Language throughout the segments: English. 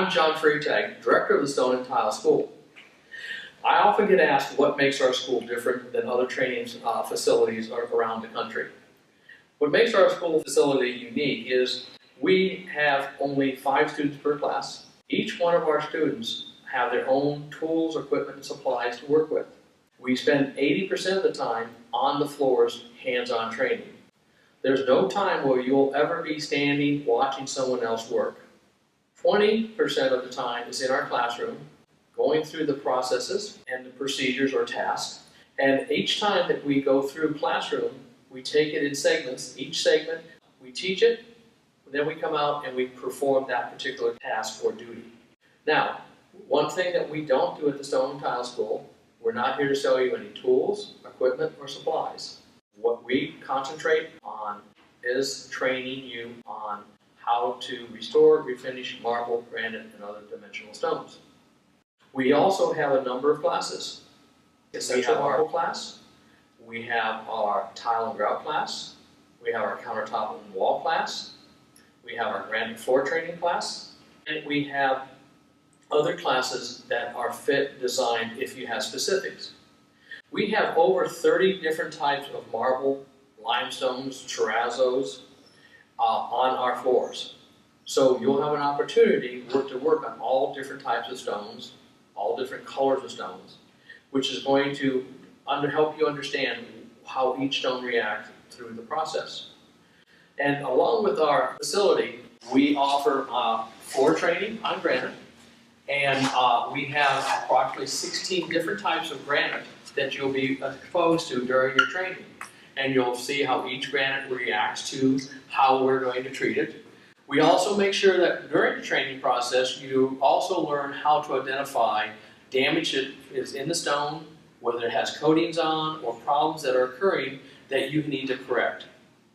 I'm John Freitag, Director of the Stone and Tile School. I often get asked what makes our school different than other training facilities around the country. What makes our school facility unique is we have only 5 students per class. Each one of our students have their own tools, equipment, and supplies to work with. We spend 80% of the time on the floors, hands-on training. There's no time where you'll ever be standing watching someone else work. 20% of the time is in our classroom, going through the processes and the procedures or tasks. And each time that we go through classroom, we take it in segments. Each segment, we teach it, then we come out and we perform that particular task or duty. Now, one thing that we don't do at the Stone and Tile School, we're not here to sell you any tools, equipment, or supplies. What we concentrate on is training you on how to restore, refinish marble, granite, and other dimensional stones. We also have a number of classes. We have our marble class, we have our tile and grout class, we have our countertop and wall class, we have our granite floor training class, and we have other classes that are fit, designed if you have specifics. We have over 30 different types of marble, limestones, terrazzos on our floors. So you'll have an opportunity to work on all different types of stones, all different colors of stones, which is going to help you understand how each stone reacts through the process. And along with our facility, we offer floor training on granite, and we have approximately 16 different types of granite that you'll be exposed to during your training. And you'll see how each granite reacts to how we're going to treat it. We also make sure that during the training process, you also learn how to identify damage that is in the stone, whether it has coatings on or problems that are occurring that you need to correct.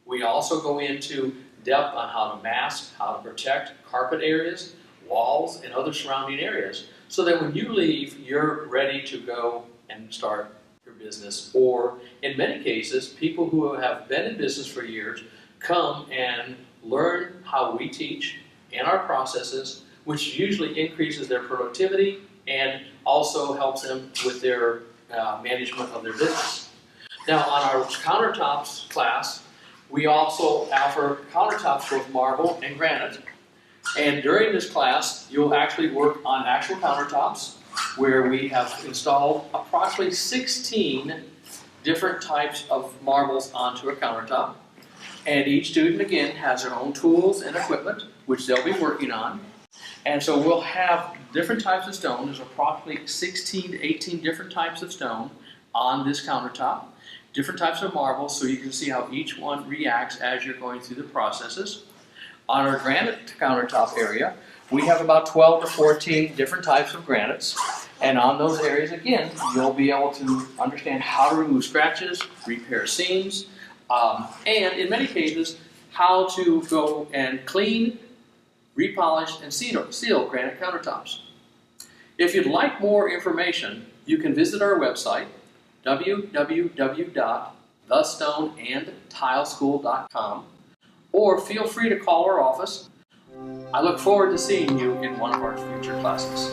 We also go into depth on how to mask, how to protect carpet areas, walls, and other surrounding areas, so that when you leave, you're ready to go and start your business. Or in many cases, people who have been in business for years come and learn how we teach and our processes, which usually increases their productivity and also helps them with their management of their business. Now, on our countertops class, we also offer countertops with marble and granite. And during this class, you'll actually work on actual countertops, where we have installed approximately 16 different types of marbles onto a countertop. And each student, again, has their own tools and equipment, which they'll be working on. And so we'll have different types of stone. There's approximately 16 to 18 different types of stone on this countertop, different types of marbles, so you can see how each one reacts as you're going through the processes. On our granite countertop area, we have about 12 to 14 different types of granites. And on those areas, again, you'll be able to understand how to remove scratches, repair seams, and in many cases, how to go and clean, repolish, and seal granite countertops. If you'd like more information, you can visit our website, www.thestoneandtileschool.com, or feel free to call our office. I look forward to seeing you in one of our future classes.